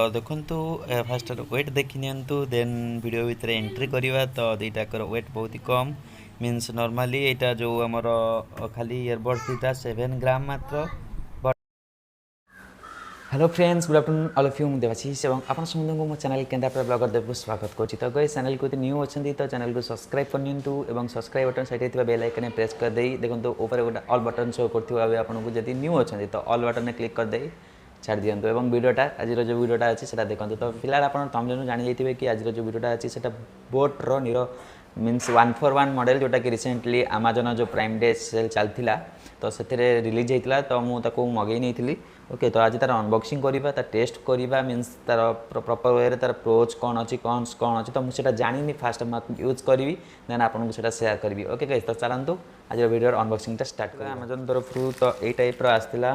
देखु fast wait देखी नियंतु then video भितर एंट्री करवा तो दुईटाकर वेट बहुत ही कम मीन्स नॉर्मली यहाँ जो आमर खाली इयरबड्स दुईटा 7 ग्राम मात्र। Hello friends, good afternoon all of you. मुझे देवाशीष और आप समस्त को मो चैनल केन्द्रापड़ा ब्लॉगर देव स्वागत करुँच। तो गई चैनल को न्यू अच्छी तो चैनल को सब्सक्राइब करनी subscribe button side bell icon press करदे देखो ऊपर गोटे ऑल बटन शो करूँ जब न्यू अच्छे तो ऑल बटन क्लिक करदे छाड़ दिंतु और वीडियोटा आज जो वीडियोटा अच्छी से देखो। तो फिलहाल आप तमजन जानी जाइए कि आज जो वीडियोटा अच्छी से बोट्र नीरो मीन्स 141 मॉडल जोटा कि रिसेंटली अमेजन जो प्राइम डे सेल चलता तो से रिलीज होता तो मुझे मगई नहीं। ओके, तो आज तार अनबॉक्सिंग करवा टेस्ट करवा मीन्स तार प्रॉपर वे तार प्रोच कौन अच्छी कौन अच्छी तो मुझे जानी फास्ट यूज करी देन आपको से शेयर करी। ओके गाइस, तो चलतु आज वीडियो अनबॉक्सिंग स्टार्ट कर अमेजन तरफ तो यही टाइप आसला।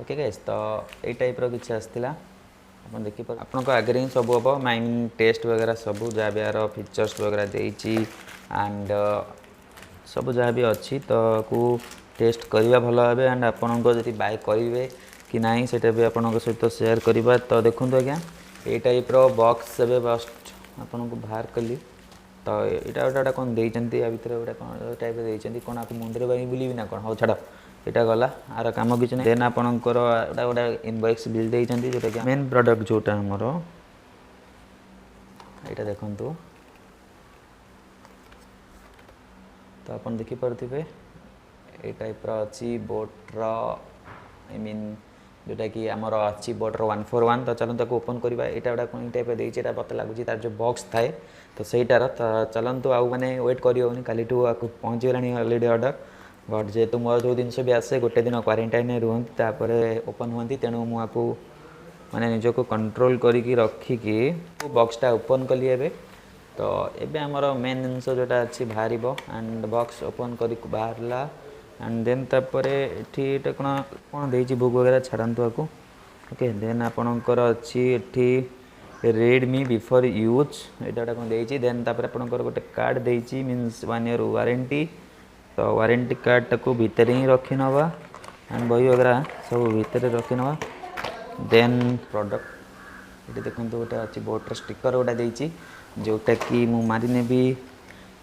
ओके गाइस, तो यही टाइप किसी आसला आप देखिए आपन आगे ही सब हम आई मीन टेस्ट वगैरह सब जहाँ भी यार फीचर्स वगैरह देती एंड सब जहाँ भी अच्छी तो को टेस्ट करवा भल भाव एंड आपन जब बाय करेंगे कि नहीं से भी आपण सहित शेयर करवा। तो देखो आज्ञा ये टाइप बॉक्स से बस्ट आपन को बाहर कली तो यहाँ गोटे कौन देती या भितर गोटे कौन टाइप देती कौन आप मुंडे बाई बुलेबी ना कौन। हाँ छाड़ यहाँ गला आर कम किसी ना देन आपणकर गोटे इनवॉइस बिल देती जोटा कि मेन प्रोडक्ट जोटा आमर यहाँ देखु तो आप देखिपे ये टाइप अच्छी बोट्र आई मीन जोटा कि आमर अच्छी बोट्र 141। तो चलते ओपन करवा यहाँ गोटे कौन टाइप देती मत लगुच तार जो बॉक्स थाए तो सहीटार तो चलतु आउ मैंने वेट करें काली पहुँची गला अलरेडी ऑर्डर बट जेहेतु मोर जो जिनस भी आसे गोटे दिन क्वारंटाइन रुहती ओपन हुई तेणु मुझे मैंने निजक कंट्रोल करके रखिकी बॉक्सटा ओपन कली एबे। तो एबे आमर मेन जिनस जोटा अच्छी बाहर एंड बॉक्स ओपन कर बाहरला एंड देन तापर ये कौन कौन देती बुक वगैरह छाड़ू आपको। ओके, देन आपणकर अच्छी ये रेडमी बिफोर यूज यहाँ कौन देती देन तापर आपणकर गोटे कार्ड देती मीन्स 1 ईयर वारंटी। तो वारंटी कार्ड टाक भितर ही रखी नवा एंड बही वगैरह सब भितर रखी नवा। देन प्रोडक्ट ये देखो गोटे अच्छी बोट्र स्टिकर गोटा देती जोटा कि मु मारिने भी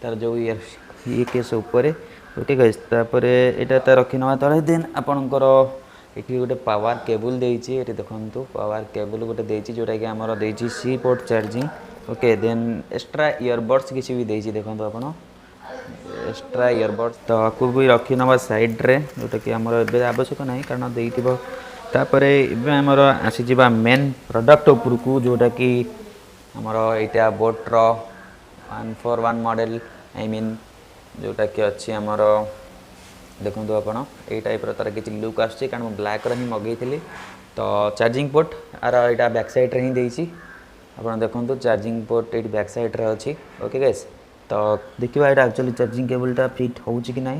तार जो ये केस उपर। ओके गाइस, तापर यहाँ तो रखी नवा तले देन आपणकर ये गोटे पावर केबल देती ये देखो पावर केबल गोटे देती जोटा कि आमर देती C port charging. Okay, then extra earbuds किसी भी देती देखो आप एक्स्ट्रा इयरबड्स तो आपको भी रखी नवा साइड रे जोटा कि आमर ए आवश्यक ना कारण देपर एमर आसीजा मेन प्रोडक्ट उपरकू जोटा कि आमर यहाँ बोट्र 141 मॉडल आई मीन जोटा कि अच्छी आमर देखो आप ये टाइप तार किसी लुक आस कारण ब्लैक ही मगई तो चार्जिंग पोर्ट आर यहाँ बैक साइड रे ही देती आप देखो चार्जिंग पोर्ट ये बैक साइड रे अच्छी। ओके गाइस, तो देखा यहाँ एक्चुअली चार्जिंग केबलटा फिट हो कि ना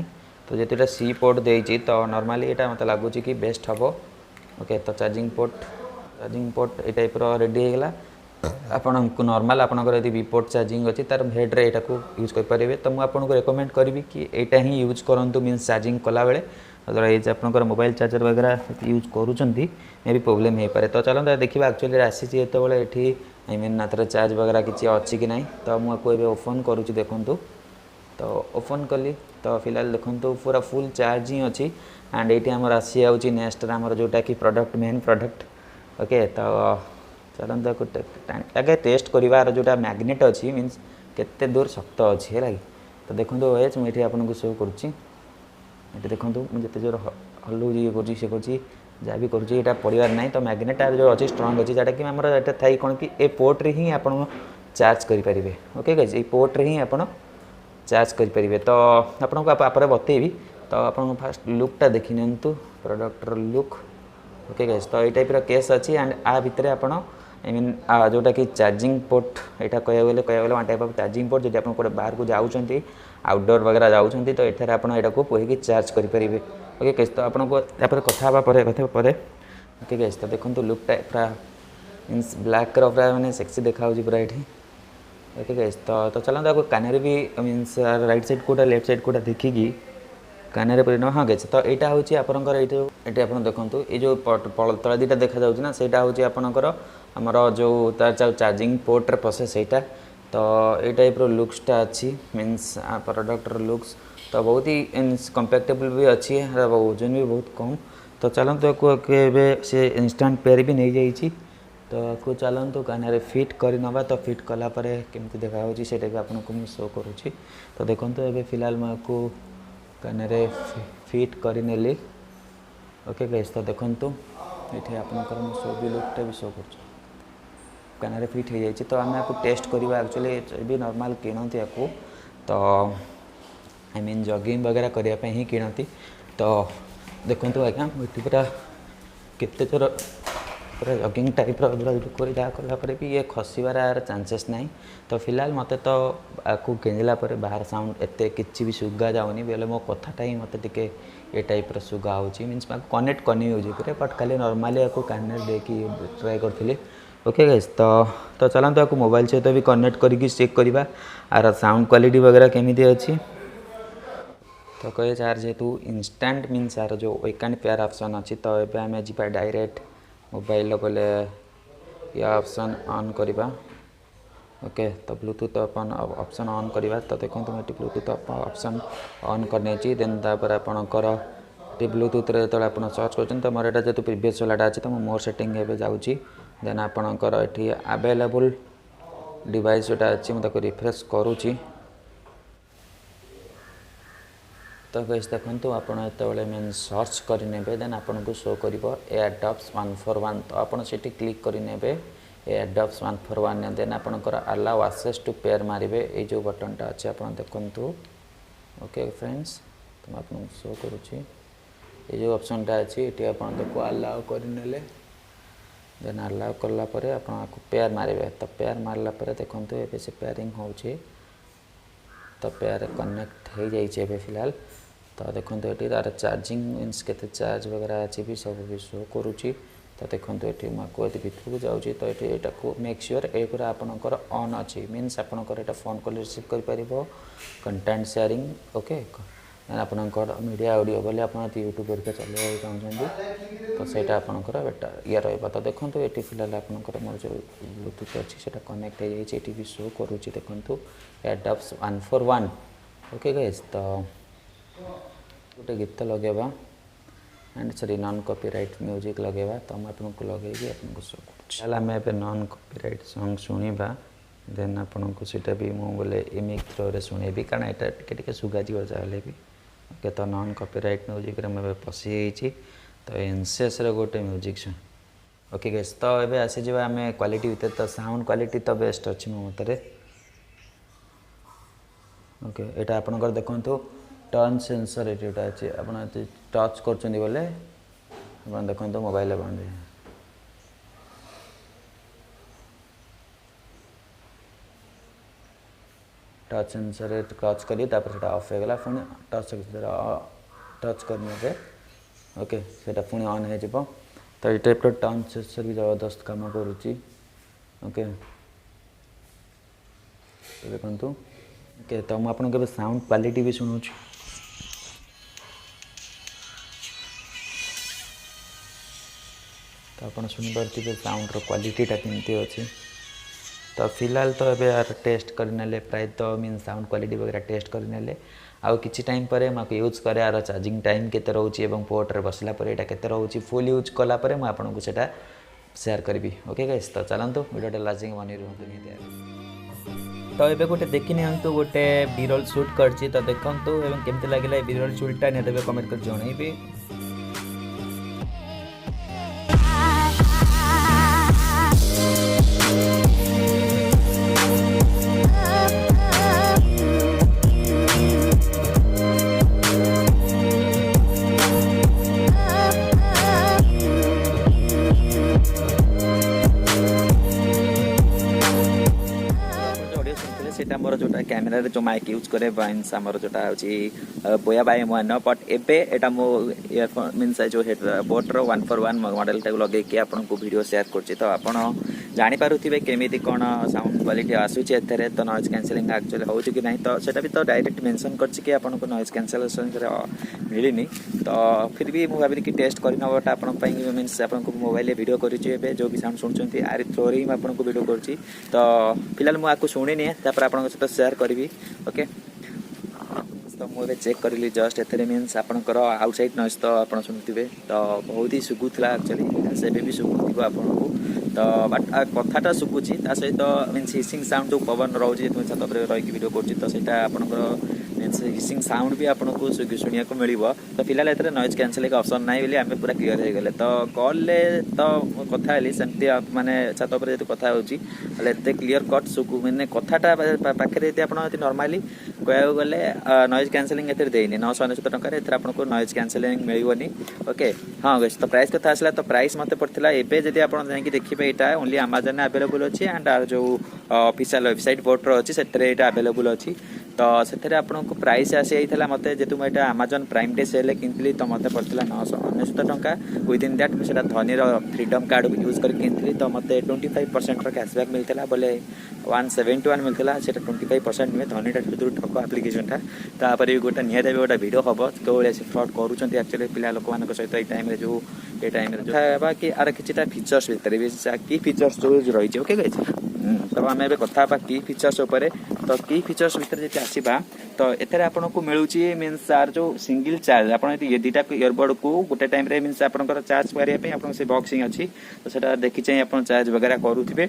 तो जो सी पोर्ट देती तो नॉर्मली यहाँ मत लगुच कि बेस्ट हम। ओके, तो चार्जिंग पोर्ट ये टाइप रेडी होगा आपन को नॉर्मल आपनकर यदि बी पोर्ट चार्जिंग अच्छी तार हेड रे यहाँ यूज करेंगे तो मुझे आपको रेकमेंड करी कि यहाँ ही यूज करूँ मीन्स चार्जिंग कला बेले अदरवाइज आपनकर मोबाइल चार्जर वगैरह यूज करूँ मे भी प्रोब्लेम हो पाए। तो चलते देखा एक्चुअली आसी जो ये आई मीन ना तर चार्ज वगैरह किसी अच्छी कि ना तो मुझे ओपन करुँच देखूँ तो ओपन कली तो फिलहाल देखो पूरा फुल चार्ज ही अच्छी एंड ये आमर आसी जाऊँगी नेक्स्ट आमर जोटा कि प्रोडक्ट मेन प्रोडक्ट। ओके, तो चलते आगे टेस्ट करार जोटा मैग्नेट अच्छी मीन्स केते दूर शक्त अच्छी है लगे। तो देखो वेज मुझे आपको शो करुँची देखो मुझे जोर हलू ये कर जहाँ भी करुँचा पड़ार ना तो मैग्नेट जो अच्छी स्ट्रंग अच्छी जहाँ कि आम थी कौन कि ए पोर्ट्रे ही आप चार्ज करेंगे। ओके गाइस, ये पोर्ट्रे ही आप चार्ज करेंगे तो आपको आप बतेबी तो आप फास्ट लुकटा देखी नियंतु प्रोडक्टर लुक। ओके गाइस, तो ये टाइप केस अच्छी एंड आ भितर आपड़ आई मीन जोटा कि चार्जिंग पोर्ट यहाँ कह one type of charging port जब आप बाहर को जाऊँच आउटडोर वगैरह जाऊँच तो यहाँ आपको पुहकी चार्ज करेंगे। ओके गाइस, तो आपको कथा पर ओके गाइस, तो देखो लुकटा पूरा मीन्स ब्लैक पूरा मैंने सेक्सी देखा पूरा ये। ओके गाइस, तो चलते आपको कान भी मीन्स राइट साइड कोटा लेफ्ट साइड कोटा देखिकी कान पूरी हाँ गए तो यहाँ हूँ आपंकर ये आप देखो ये तला दुटा देखा जाऊँ ना सहीटा हूँ आपंकर आमर जो तार चार्जिंग पोर्ट्रे पशे सहीटा तो ये टाइप लुक्सटा अच्छी मीन्स प्रोडक्टर लुक्स तो बहुत ही कंपैक्टेबल भी अच्छी वजन भी बहुत कम तो चलते से इंस्टांट पेयर भी नहीं जाइए तो आपको चलतु कान फिट करनवा तो फिट कलापर केमती देखा से आपको मुझे शो करुँची तो देखो ये फिलहाल मुझे कान फिट करनेली ओके गाइस तो देखो ये आपंकर शो भी लुकटा भी शो कर कान फिट हो जाए तो आम आपको टेस्ट करवा एक्चुअली भी नॉर्मल किणती आपको तो आई मीन जॉगिंग वगैरह करने ही किणती तो देखो आज्ञा ये पूरा केते जोर पूरा जॉगिंग टाइप कलापर भी ये खसबार यार चांसेस ना तो फिलहाल मत तो आपको किणला बाहर साउंड एत कि भी सुगा जाऊनी बोले मो कथाटा ही मत टे ये टाइप सुगा हो मीन्स कनेक्ट करनी म्यूजिक बट खाली नॉर्मली आपको कान देखी ट्राए करी ओके गाइस तो चलते आपको मोबाइल सहित भी कनेक्ट करके चेक करवा आर साउंड क्वालिटी वगैरह केमी अच्छी तो कहे यार जेहेतु इंस्टांट मीन्स यार जो वेक एंड पेयर ऑप्शन अच्छी तो ये आम जा डायरेक्ट मोबाइल गले या ऑप्शन ऑन करवा ओके तो ब्लूटूथ अपन ऑप्शन ऑन करवा तो देखो ये ब्लूटूथ ऑप्शन ऑन करने देन तापर आपणकर ये ब्लूटूथ जो आप सर्च कर तो मोर यहाँ जेहतु प्रीवियस वालाटा अच्छी तो मोर सेटिंग ए जाऊँगी देन आपणकर ये अवेलेबल डिवाइस जोटा अच्छी मुझे रिफ्रेश करुँची तो गाइस देखो आप मीन सर्च करें देन आपन को शो कर एयरडॉप्स 141 तो आपड़ से क्लिक करें एयरडॉप्स 141 देन आपंकर अलाउ एक्सेस टू पेयर मारे ये जो बटनटा अच्छे आप देखु ओके फ्रेंड्स तो आपको शो करुँची ये जो ऑप्शनटा अच्छी ये आप देखो अलाउ करने देन अलाउ कलापर आपको पेयर मारे तो पेयर मारला देखो ये से पेयरिंग हो तो पेयर कनेक्ट हो जाइए फिलहाल तो देखो ये तार चार्जिंग मीन्स के चार्ज वगैरह अच्छी भी सब भी शो करुँची तो देखो ये मुझे भितर को जाऊँगी तो ये मेक श्योर ये पूरा आपंकर ऑन अच्छी मीन्स आपंकर ये फोन कॉल रिसीव कर कंटेंट शेयरिंग ओके आपंकर मीडिया ऑडियो बोले आप यूट्यूब पर चलवा चाहते तो सहीटा आपंकर बेटर ये रहा तो देखो ये फिलहाल आपंकर मोर जो ब्लूटूथ अच्छी से कनेक्ट हो जाए भी शो करुँची देखो एयरडॉप्स 141 ओके गाइस तो गोटे गीत लगेगा and sorry non copyright music लगेगा तो हम आपको लगे आपको शो कर आम ए नॉन कॉपीराइट सॉन्ग शुणा देन आपको सीटा भी मुझे बोले इमिक थ्रो शुणेबी कारण यहाँ टे सुगा जाए भी ओके तो नॉन कॉपीराइट म्यूजिक मुझे पशि तो एनसेस गोटे म्यूजिक सुन ओके गाइस तो ये आसीज आम क्वालिटी भितर तो साउंड क्वालिटी तो बेस्ट अच्छी मो मत ओके यहाँ आपंकर देखो टच सेंसर ये अच्छे आप टच कर बोले आप देखो मोबाइल बंद टच सेंसर टच करी ऑफ हो गला पुणी टच करने ओके सेटा पुणी ऑन हो तो ये टाइप टच सेंसर भी जबरदस्त काम करुँची ओके तो देखो ओके तो मुझे आपको साउंड क्वालिटी भी शुणु तो आप शुणिपे साउंड क्वालिटीटा केमती अच्छी तो फिलहाल तो ये यार टेस्ट करने प्राय तो मीन साउंड क्वालिटी वगैरह टेस्ट करने आउ किसी टाइम पर मैं यूज करे यार चार्जिंग टाइम केते रोचे और पोर्ट्रे बसला यहाँ केते रोचे फुल यूज कलापर मुझे आपको सेटा शेयर करी ओके गाइस तो चलतु वीडियोटा लास्टिंग बनी रुहतु तो ये गोटे देखी नियंतु गोटे बीरोल शूट करछि तो देखंतु एवं केमती लागिला बीरोल शूटटा ने देबे कमेंट कर जणैबे। मोर जोटा कैमेरा जो माइक यूज करे बाइंस आमर जोटा होची बोया बाय वन बट एबे एटा मो इयरफोन मीन्स जो बोट्र 141 मॉडल टाक लगे आपको वीडियो शेयर कर तो आप जानीपे केमी कौन साउंड क्वालिटी आसूची एथे तो नॉइज कैंसलिंग एक्चुअली हो कि नहीं तो सेटा भी तो डायरेक्ट मेंशन करछि आपको नॉइज कैंसलेशन मिलनी तो फिर भी मुझे भाविली कि टेस्ट करनटा आप मीन्स आपको मोबाइल वीडियो करें जो भी साउंड शुणुंट आर थ्रो ही आपको वीडियो करुँची तो फिलहाल मुझे शुणिनी तापर आप सहित सेयार करी ओके तो मुझे चेक करी जस्ट एथे मीन्स आपंकर आउटसाइड नॉइज तो आप शुणुवे तो बहुत ही शुभुला एक्चुअली से भी शुभुव आपको तो बट कथाटा शुभुची सहित मीन्स हिसिंग साउंड जो पवन रोचे छात पर रही वीडियो कर आपंकर मीन्स हिसिंग साउंड भी आपको शुणा मिल तो फिलहाल एथे नॉइज कैंसलिंग ऑप्शन ना बोली आम पूरा क्लीयर हो गले तो कॉल तो कथा हेली सेमती माने छात पर जो कथा होते क्लीयर कट सुकु मैंने कथाटा पाखे आप नॉर्मली कहू गले नॉइज कैंसलिंग एथे देनी 999 टकर आपको नॉइज कैंसलिंग मिलनी ओके हाँ तो प्राइस कथा आसला तो प्राइस मत पड़ता एवं जब आप देखिए यहाँ ओनली अमेजन अवेलेबल अच्छी एंड आर जो ऑफिशियल वेबसाइट बोट्र अच्छी से अवेलेबल अच्छी तो से आपको प्राइस आसी जाता मत जेतु मुझे अमेजन प्राइम डे सेल किनी तो मत पड़ता 999 टंका विदिन दैट मुझे धनीर फ्रीडम कार्ड यूज कर किनी तो मत 25% कैशबैक मिलता बोले 171 मिलता से 25% नुहे धनीटा ठक आप्लिकेशन तापर भी गोटे निहत गोटे भिड हम कौ से फ्रड करुँच एक्चुअली पिला लोक मान सहित ये टाइम जो कि आर कि फीचर्स भितर भी की फीचर्स जो रही ओके तो आम ए कथा की फीचर्स तो की फीचर्स भितर जी आसवा तो एथे आपको मिलूँ मीन्स आर जो सिंगल चार्ज आप दुटा इयरबड को गोटे टाइम मीन्स आप चार्ज करने से बॉक्सिंग अच्छी तो सेटा देखी चाहिए आप चार्ज वगैरह करुवे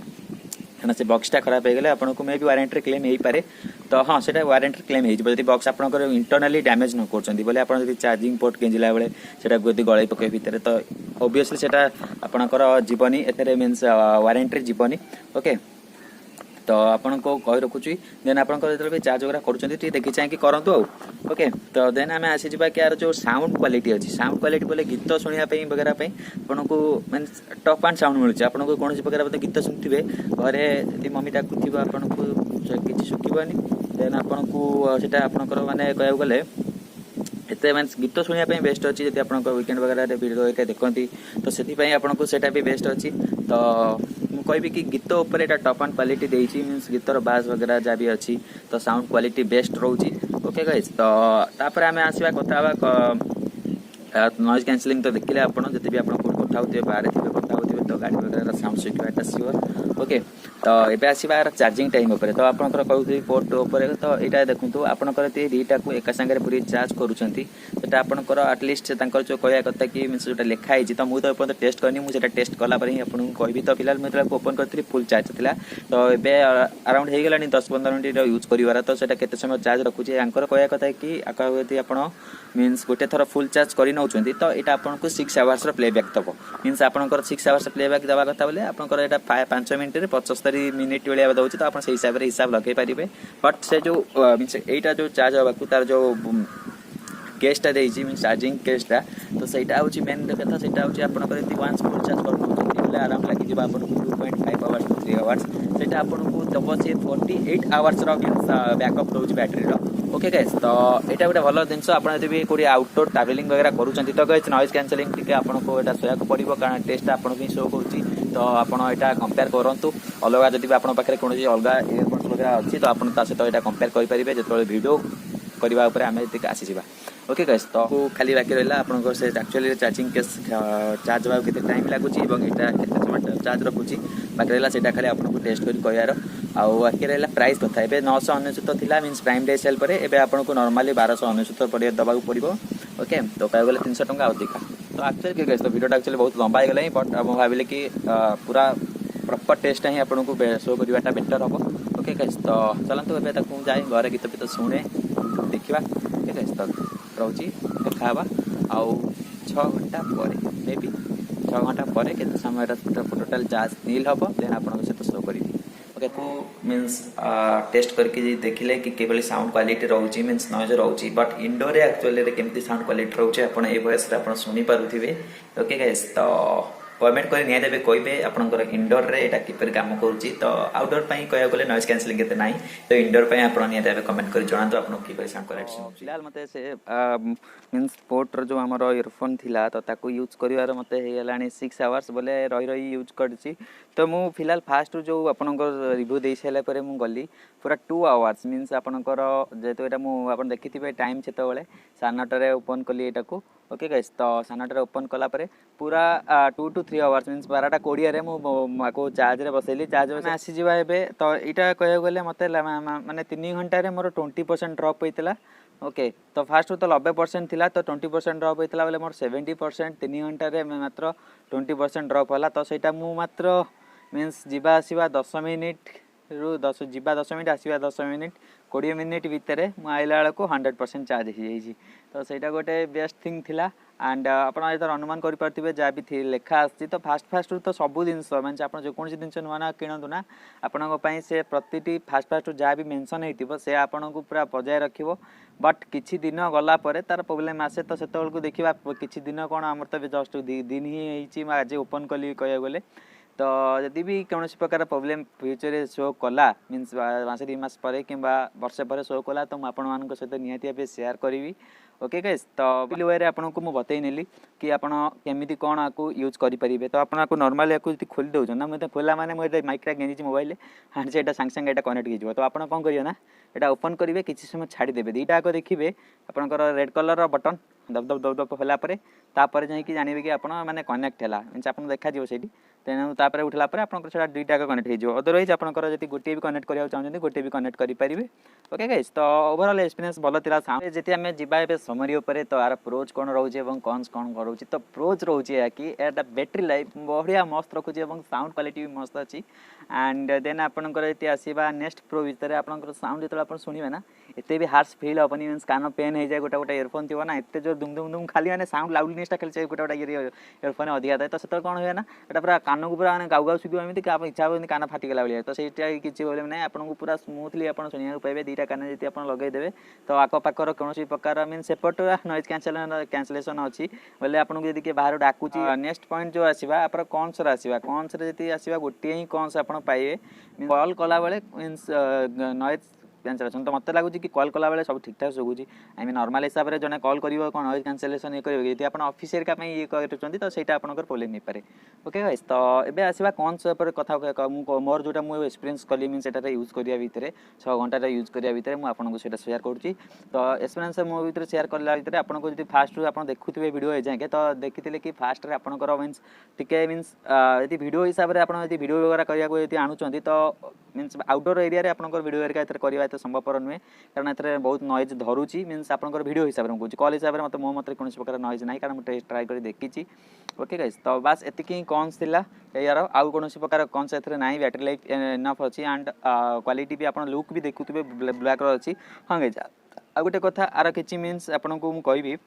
कहना से बक्सटा खराब हो गले आपको मे भी वारंटी क्लेम हो पारे तो हाँ से वारंटी क्लेम हो बक्स आप इंटरनाली डैमेज न कर बोले आप चार्जिंग पोर्ट गेंजिला बेले से गड़े पके भितर तो ओबियसली से आपणकर जीवनी एथे मीन्स वारंटी जीवनी ओके तो आपन को कह रखुची देन आपन जो चार्ज वगैरह कर देखी चाहिए करूँ ओके तो देन आम आसी जा कि यार जो साउंड क्वालिटी अच्छी साउंड क्वालिटी बोले गीत शुणापी वगैरह आपको मीन टॉप एंड साउंड मिलूँ आपको कौन प्रकार गीत शुणुवे घरे मम्मी डाकुव आपको किसी शुखनी देन आपको से आपंकर माने कह गले एते मीन्स गीत शुणापी बेस्ट अच्छी जब आप वीकेंड वगैरह वीडियो देखती तो से आपको सेटा भी बेस्ट अच्छी तो मुझे कि गीत उपर एटा टॉप एंड क्वालिटी देती मीन्स गीतर बास वगैरह जहाँ भी अच्छी तो साउंड क्वालिटी बेस्ट रोची ओके गाइस तो तापर आम आसवा कथा नॉइज कैंसलिंग तो देखिले आप जब भी आप कथा होते बाहर थे कथा होते तो गाड़ी वगैरह साउंड सिक्योरिटी सियोर ओके तो ये आसवा चार्जिंग टाइम उपर तो आप कहते पोर्ट उपर तो यहाँ देखो आपंकर दुईटा को एक सागर पूरी चार्ज करुँच आपंकर आटलिस्ट जो कहया कथा कि मीन जो लिखाई तो मुझे तो टेस्ट करनी मुझे टेस्ट कलापर ही आपको कहबी तो फिलहाल मुझे ओपन करी फुल चार्ज था तो ये अराउंड हो गला 10-15 मिनट यूज कर तो से समय चार्ज रखुचे आंकर कहया कथा कि आप मीन्स गोटे थर फुल चार्ज कर तो यहाँ आपको 6 आवर्स प्लेबैक दब मीन्स आपंकर 6 आवर्स प्लेबैक देवा कथा बोले आपंकर यहाँ 5 मिनट 75 मिनिट भाया दूसरी तो आप हिसाब लगे पारे बट से जो मीन्स यहीटा जो चार्ज हाँ तार जो केसटा देती मीन चार्जिंग केसटा तो सहीटा हूँ मेन कथा से आपंकर वन्स फुल चार्ज कर आराम लगे आप 2.5 आवर्स 3 आवर्स से आपको दब से 48 आवर्स मीन्स बैकअप रोज बैटेरी ओके गाइस तो यहाँ गोटे भल जिन आप कौटे आउटडोर ट्रावेलिंग वगैरह करुँच तो गाइस नॉइज कैंसलिंग टी आपको यहाँ सहयोग पड़ो कारण टेस्ट आपको ही शो करुँची तो आपड़ा कंपेयर करूँ अलग जब आप कौन अलग इयरफोन्स वगैरह अच्छी तो आप सहित यहाँ कंपेयर करेंगे जो वीडियो करने आम आसी ओके गाइस तो खाली बाकी रहा आपको से एक्चुअली चार्जिंग केस चार्ज हाँ के टाइम लगुच यहाँ के समय चार्ज रखुची बाकी रहा से खाली आपको टेस्ट कर कहार आगे रहा प्राइस कथा ए 999 था मीन्स प्राइम डे सेल पर एवं आपको नॉर्मली 1299 पड़े दबा पड़ो ओके तो कह गले 300 टंका अधिका तो एक्चुअली गाइस तो वीडियो एक्चुअली बहुत लंबा हो गला बट मुझे भाविले कि पूरा प्रॉपर टेस्ट ही आपको शो करवाटा बेटर हम ओके गाइस तो चलते एवं जाए घर गीत गीत शुणे देखा ओके गाइस तो रोची देखा आउ 6 घंटा पर मे बी 6 घंटा पर के समय टोटाल चार्ज नील हम देन आप सहित शो करी ओके को मीन्स टेस्ट करके देखिले कि केवल साउंड क्वालिटी रोची मीन्स नॉइज रोची बट इंडोर एक्चुअली केमती साउंड क्वालिटी रोचे आप ए वॉइस आप शुणी पारुथिबे ओके गाइस तो कमेंट कर निहाती कहे आपंकर इंडोर रे एटा किपर काम करुच्ची तो आउटडोर कह गले नॉइज कैंसलिंग के ना तो इंडोर आप निहाती कमेंट कर जनातु आपको किपर साउंड क्वालिटी फिलहाल मत से मीन्स पोर्टर जो आमर इयरफोन थिला तो ताकू यूज कर मत हो 6 आवर्स बोले रही रही यूज करची तो मु फिलहाल फास्ट जो आपंकर रिव्यू दे सारा पर मुझे गली पूरा 2 आवर्स मीन्स आपंकर जेहेतु यहाँ आप देखिए टाइम से 9:30 ओपन कली यहाँ को ओके गाइस तो 9:30 ओपन कलापर पूरा 2 to 3 आवर्स मीन्स 12:20 मुझे चार्ज रे बसैली चार्ज आसीजा एवं तो यहाँ कह गले मत माने 3 घंटे मोर 20% ड्रप होता ओके तो फास्ट तो 90% थिला तो 20% ड्रप होता बोले मोर 70% 3 घंटे मात्र 20% ड्रप है तो सहीटा मु मात्र मीन्स जीवा आसवा 10 मिनिट रु 10 जीवा 10 मिनिट आसवा 10 मिनिट 20 मिनिट भितर आइला बेला को 100% चार्ज हो जाइए तो सहीटा गोटे बेस्ट थिंग थिला एंड आपड़ अनुमान करें जहाँ भी लेखा आसी तो फास्ट तो सब जिनस मानते आप जो जिन नुआ नुआ किणु ना आपण से प्रति फास्ट जहाँ भी मेंशन हो से आपन को पूरा बजाय रख बट किछि दिन गला परे तार प्रोब्लेम आसे तो सेत को देखा किछि दिन कौन आमर तो जस्ट दिन ही आज ओपन कली कह गले तो जदि भी कौन प्रकार प्रोब्लेम फ्यूचर शो कला मीन्स मास 2 मास पर कि वर्षे पर शो कला तो मुझे सहित निहाती सेयार करी ओके गाइस तो बिल वे आपको मुझे बतई नेली कि आप केमी कौन आपको यूज करेंगे तो आपको नॉर्मल या खोली दौन ना मुझे खोला मैंने मुझे माइक्रा गेंजी मोबाइल हाँ से सांगे सांगे कनेक्ट हो तो आप कौन करेंगे ना यहाँ ओपन करेंगे किसी समय छाड़देवे दुईटा आग देखिए आपंकर रेड कलर बटन दब दब दब दब होलापर तापर जाकि जानवे कि आप मैंने कनेक्ट है मीन आप देखा से तेणु तापर उठला आप दुईटा कनेक्ट हो अदरवाइज आपंकर जब गोटे भी कनेक्ट करने चाहते गोटे भी कनेक्ट करेंगे ओके गाइस तो ओवरऑल एक्सपीरियंस भल था साउंड जी आम जा समरी उपर तो यार प्रोज कौन रोचे कौन कौन रोचे तो प्रोज रोचे कि बैटरी लाइफ बढ़िया मस्त रखुच्छे साउंड क्वालिटी भी मस्त अच्छी एंड देन आपंकर आसवा नेक्स्ट प्रो भितर आपंकर साउंड जो आप शुणे ना एत भी हार्स फिल हेनी मीन कान पेन हो जाए गोटे गोटे इयरफोन थी ना एत जो दुम दुम दुम खाली मैंने साउंड लाउडनेसटा खाली गोटे गोटे इयरफोन अधिका था तो से कौन हुए ना यहाँ पूरा कान को पूरा गाउ गाउ शुभ एमती इच्छा हो कान फाटिगला भाई तो सहीटा किसी प्रोब्लेम ना आपको पूरा स्मूथली आप शुणा पाइबे दुईटा कान जी आप लगेदेवे तो आखपाखर कौन प्रकार मीन सेपट नॉइज कैंसलेशन अच्छी बोले आपको जब किए बाहर डाकुची नेक्स्ट पॉइंट जो आसवा आप कन्स आसवा कन्स जी आसवा गोटे ही कन्स आप पाइबे कॉल कला बेले मीन्स नॉइज कैंसलेशन तो मत लगुच कि कॉल कला बेले सब ठीक ठाक शुभुची आई मीन नॉर्मल हिसाब से जने कॉल कर कौन नॉइज कैंसलेशन ये करेंगे यदि आप ऑफिशियल का ये करुँच तो सहीटा आपंकर प्रोब्लेम नहीं पारे ओके गाइस तो ये आसवा कन्स कथा मोर जोटा मुझे एक्सपीरियंस कली मीन से यूज करा भितर 6 घंटा यूज करा भितर मुझे सेयार करुँची तो एक्सपीरियंस मो भर सेयार कला भितर आपको जब फास्ट आप देखुए वीडियो ए जाए तो देखी कि फास्ट आपंकर मीन्स टिके मीन्स यदि वीडियो हिसाब से आप वीडियो वगैरह करने आणुंट तो मीन्स आउटडोर एरिया रे आपंकर वीडियो एरिया करवा तो संभवपर नुहे कारण ए बहुत नॉइज धरुची मीन्स आपंकर वीडियो हिसाब से मुझे कॉल हिसाब से मतलब मो मत कौन प्रकार नॉइज ना कारण मुझे ट्राए कर देखी ओके गाइस तो बास एतिकी कन्स थिला यार आउ कौन प्रकार कन्स ए ना बैटरी लाइफ इनफ अच्छी एंड क्वालिटी भी आप लुक भी देखुए ब्लैक अच्छी हाँ गाइस आ गोटे कथा आर कि मीन्स आपको मुझे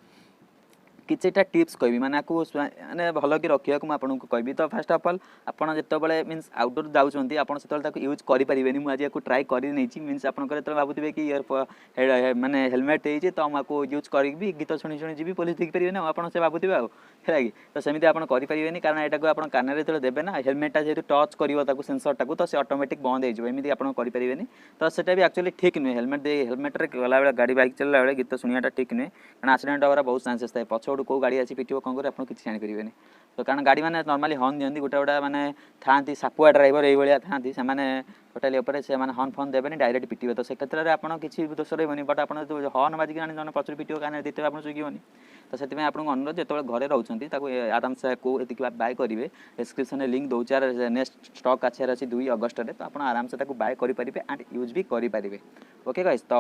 किछटा टिप्स कहबी माने आपको माने भल कि रखिया को आपको कहबी तो फर्स्ट ऑफ ऑल आपन जेतबेले मीन्स आउटडोर जाउछंती आपन सेतबेले ताको यूज करि परिबेनी मु आज याको ट्राई करि नैछि मीन्स आपनकर जेतबेले भाबुथिबे कि ईयर माने हेलमेट हेछि तो हम आपको यूज करिबी गीत सुनी सुनी जीबी पुलिस देख परिबे ना आपन से भाबुथिबे आ है कि तो सेमिति आपन करि परिबेनी कारण एटा को आपन कान रे तले देबे ना हेलमेटटा जेतु टच करिवो ताको सेंसरटा को तो से ऑटोमेटिक बंद हे जिवो एमिति आपन करि परिबेनी तो सेटा भी एक्चुअली ठीक नुहे हेलमेट रे गला बेला गाड़ी बाइक चलला बेला गीत सुनियाटा ठीक नुहे कारण एक्सीडेंट होबार बहुत चांसेस थाए पछोड को गाड़ी आसी पिटियो कौन कर आप किसी जानीपारे तो कारण गाड़ी मैंने नॉर्मली हॉर्न दिखती गोटे गोटे मैंने था सापुआ ड्राइवर ये था टोटाली से हॉर्न फोन देवे डायरेक्ट पिटे तो से क्षेत्र में आपड़ किसी दोष रही बट आप हॉर्न बाजिक जन पचर पिटियो कान देखते आप चुगीबनी तो से आपको अनुरोध जो घरे रोचे आराम से को बाय करेंगे डिस्क्रिप्शन में लिंक दूचे नेक्स्ट स्टॉक आसार अच्छी 2 अगस्त में तो आप आराम से बाय करेंगे एंड यूज भी करेंगे ओके गाइस तो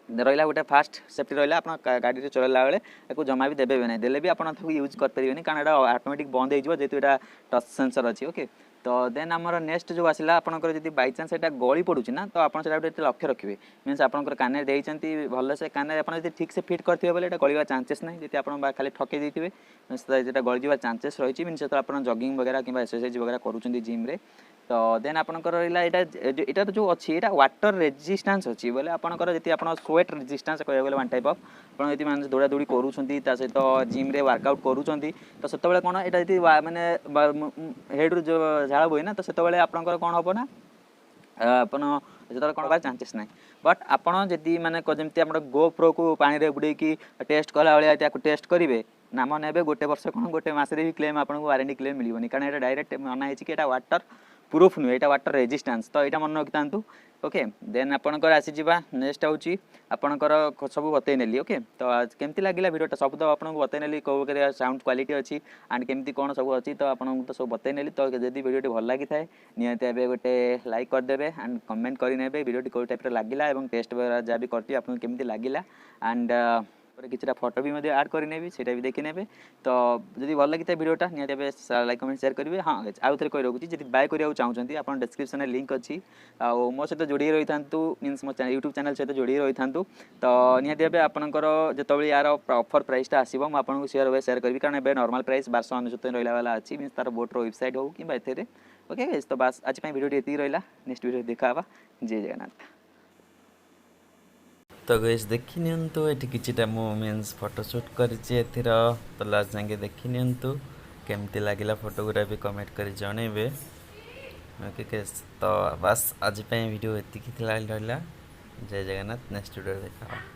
रहा गोटे फास्ट सेफ्टी रहा आप गाड़ी चलला बेले या जमा भी देवे ना देले भी आप यूज करेंगे कारण यहाँ ऑटोमेटिक बंद हो जेहतु यहाँ टच सेंसर अच्छी ओके तो देन आमर नेक्स्ट जो आसला आपंकर जब बाई चान्स यहाँ गली पड़ूँ ना तो आप लक्ष्य रखिए मीन्स आपंकर कान देती भल से कान आप ठीक से फिट करेंगे बोले गलवा चान्सेस ना जी आप खाली ठके देते गली जा चान्सेस रही मीन से आप जगिंग वगैरह कि एक्सरसाइज वगैरह करूँ जिम रे तो देन आपनकर रहिला एटा जो अच्छी एटा वाटर रेजिस्टेंस अच्छी बोले आपनकर जति आपन स्वेट रेजिस्टेंस कहय गेले वन टाइप ऑफ आपन जति मान दौड़ा दौड़ी करूछंती ता सहित जिम रे वर्कआउट करूछंती तो सेते बेले कोन एटा जति माने हेड रो जो झाळ बोय ना तो सेते बेले आपनकर कोन होबो ना अपन जेतले कोन बा चांसेस नाही बट आपण जति माने जेमति हमर गो प्रो को पानी रे बुडे की टेस्ट कला वाले ताको टेस्ट करिवे नाम नेबे गोटे वर्ष कोन गोटे मास रे भी क्लेम आपन को वारंटी क्लेम मिलिबोनी कारण एटा डायरेक्ट मना हेछि कि एटा वाटर प्रूफ नुहे एटा वाटर रेजिस्टेंस तो एटा मन रखितांतु ओके देन आपनकर आसी जिबा नेक्स्ट होची आपनकर सब बतै नेली ओके तो केमति लागिला वीडियोटा सब तो आपन को बतै नेली को करे साउंड क्वालिटी अछि एंड केमति कोन सब अछि तो आपन को तो सब बतै नेली तो जदी वीडियोटी भल लागि थाए नियते एबे गोटे लाइक कर देबे एंड कमेंट करि नेबे वीडियोटी को टाइप रे लागिला एवं टेस्ट वगैरह जा भी करती आपन केमति लागिला एंड किसी फोटो भी मध्य ऐड करें से भी देखी ने तो जब भल लगी वीडियोटा निहत लाइक कमेंट शेयर करेंगे हाँ आउ थे कही रखुच्छी जब बाय करा चाहते आप डिस्क्रिप्शन में लिंक अच्छी मो सहित जोड़ी रही था मीनस मो यूट्यूब चैनल सहित जोड़ी रही था तो निहत आपंकर जो यार ऑफर प्राइसटा आसो मुझे शेयर करी कारण ए नॉर्मल प्राइस 1299 रहा वाला अच्छी मीनस तार बोटर वेबसाइट हो कि ओके तो बस आज वीडियो ये रहा नेक्स्ट वीडियो देखा जय जगन्नाथ तो गैस देखी नियंतु एठी किछिटा मो मीन्स फोटोशूट करिछि एथिर तो लास्ट जाके देखी नियंतु केमती लागिला फोटोग्राफी कमेंट करी जणेबे ओके गैस तो बस आज पे वीडियो एतिकी थिला रहला जय जगन्नाथ नेक्स्ट वीडियो देखा।